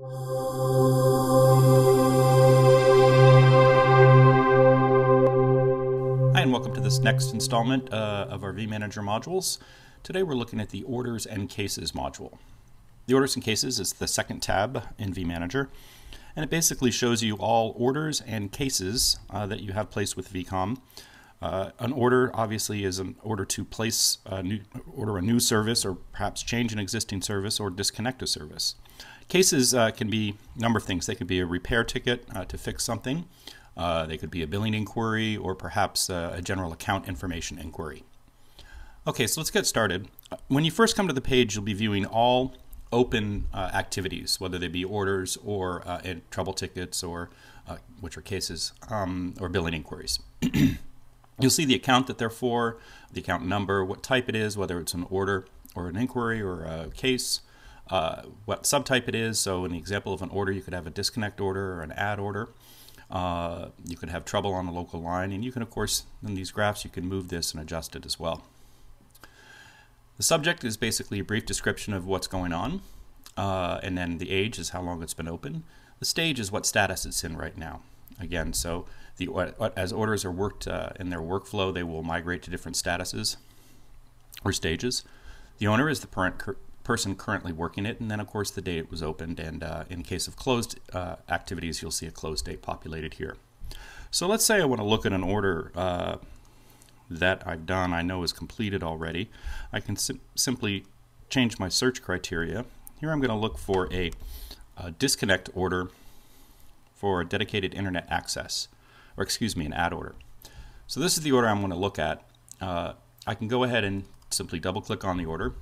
Hi, and welcome to this next installment of our vManager modules. Today we're looking at the Orders and Cases module. The Orders and Cases is the second tab in vManager, and it basically shows you all orders and cases that you have placed with vCom. An order obviously is an order to place a new service, or perhaps change an existing service, or disconnect a service. Cases can be a number of things. They could be a repair ticket to fix something. They could be a billing inquiry, or perhaps a general account information inquiry. Okay, so let's get started. When you first come to the page, you'll be viewing all open activities, whether they be orders or trouble tickets, or which are cases, or billing inquiries. You'll see the account that they're for, the account number, what type it is, whether it's an order or an inquiry or a case, what subtype it is. So in the example of an order, you could have a disconnect order or an add order. You could have trouble on a local line, and you can, of course, in these graphs, you can move this and adjust it as well. The subject is basically a brief description of what's going on, and then the age is how long it's been open. The stage is what status it's in right now. Again, so as orders are worked in their workflow, they will migrate to different statuses or stages. The owner is the person currently working it, and then of course the date it was opened, and in case of closed activities, you'll see a closed date populated here. So let's say I want to look at an order that I've done, I know is completed already. I can simply change my search criteria. Here I'm going to look for a disconnect order for dedicated internet access, or excuse me, an add order. So this is the order I'm going to look at. I can go ahead and simply double click on the order,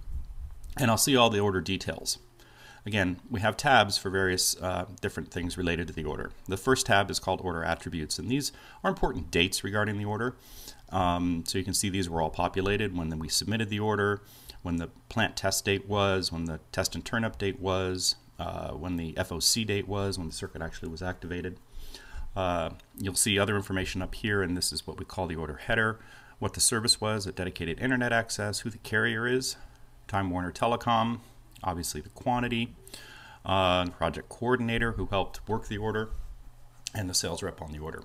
and I'll see all the order details. Again, we have tabs for various different things related to the order. The first tab is called Order Attributes, and these are important dates regarding the order. So you can see these were all populated when we submitted the order, when the plant test date was, when the test and turn up date was, when the FOC date was, when the circuit actually was activated. You'll see other information up here, and this is what we call the order header, what the service was, a dedicated internet access, who the carrier is, Time Warner Telecom, obviously the quantity, the project coordinator who helped work the order, and the sales rep on the order.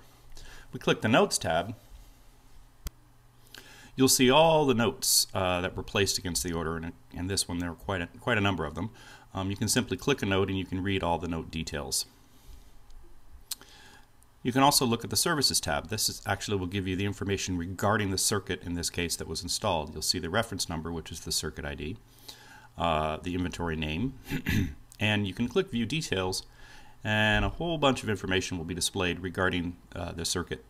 We click the Notes tab. You'll see all the notes that were placed against the order, and in this one there are quite a number of them. You can simply click a note and you can read all the note details. You can also look at the Services tab. This actually will give you the information regarding the circuit, in this case, that was installed. You'll see the reference number, which is the circuit ID, the inventory name, and you can click View Details, and a whole bunch of information will be displayed regarding the circuit.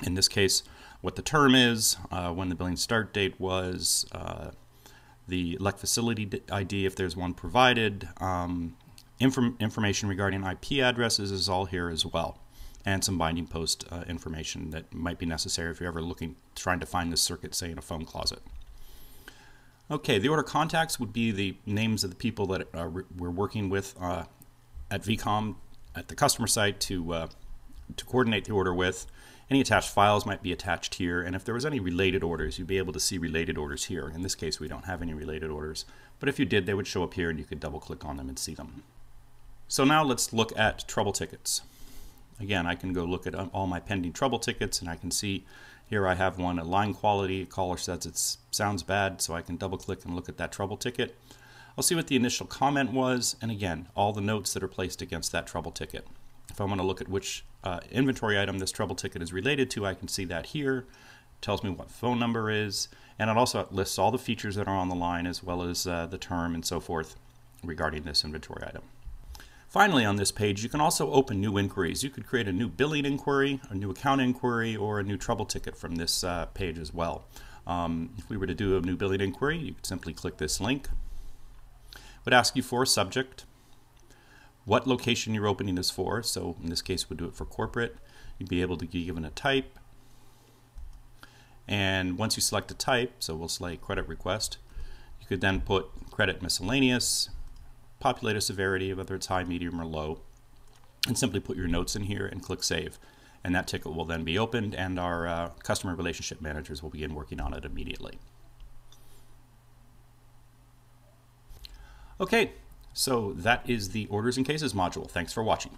In this case, what the term is, when the billing start date was, the elect facility ID if there's one provided, information regarding IP addresses is all here as well, and some binding post information that might be necessary if you're ever trying to find this circuit, say, in a phone closet. Okay, the order contacts would be the names of the people that we're working with at vCom at the customer site to coordinate the order with. Any attached files might be attached here, and if there was any related orders, you'd be able to see related orders here. In this case, we don't have any related orders, but if you did, they would show up here and you could double click on them and see them. So now let's look at trouble tickets. Again, I can go look at all my pending trouble tickets, and I can see here I have one at line quality. A caller says it sounds bad, so I can double click and look at that trouble ticket. I'll see what the initial comment was, and again, all the notes that are placed against that trouble ticket. If I want to look at which inventory item this trouble ticket is related to, I can see that here. It tells me what phone number is, and it also lists all the features that are on the line, as well as the term and so forth regarding this inventory item. Finally, on this page, you can also open new inquiries. You could create a new billing inquiry, a new account inquiry, or a new trouble ticket from this page as well. If we were to do a new billing inquiry, you could simply click this link. It would ask you for a subject, what location you're opening this for. So in this case, we'll do it for corporate. You'd be able to be given a type. And once you select a type, so we'll select credit request, you could then put credit miscellaneous, populate a severity, whether it's high, medium, or low, and simply put your notes in here and click Save. And that ticket will then be opened, and our customer relationship managers will begin working on it immediately. Okay, So that is the Orders and Cases module. Thanks for watching.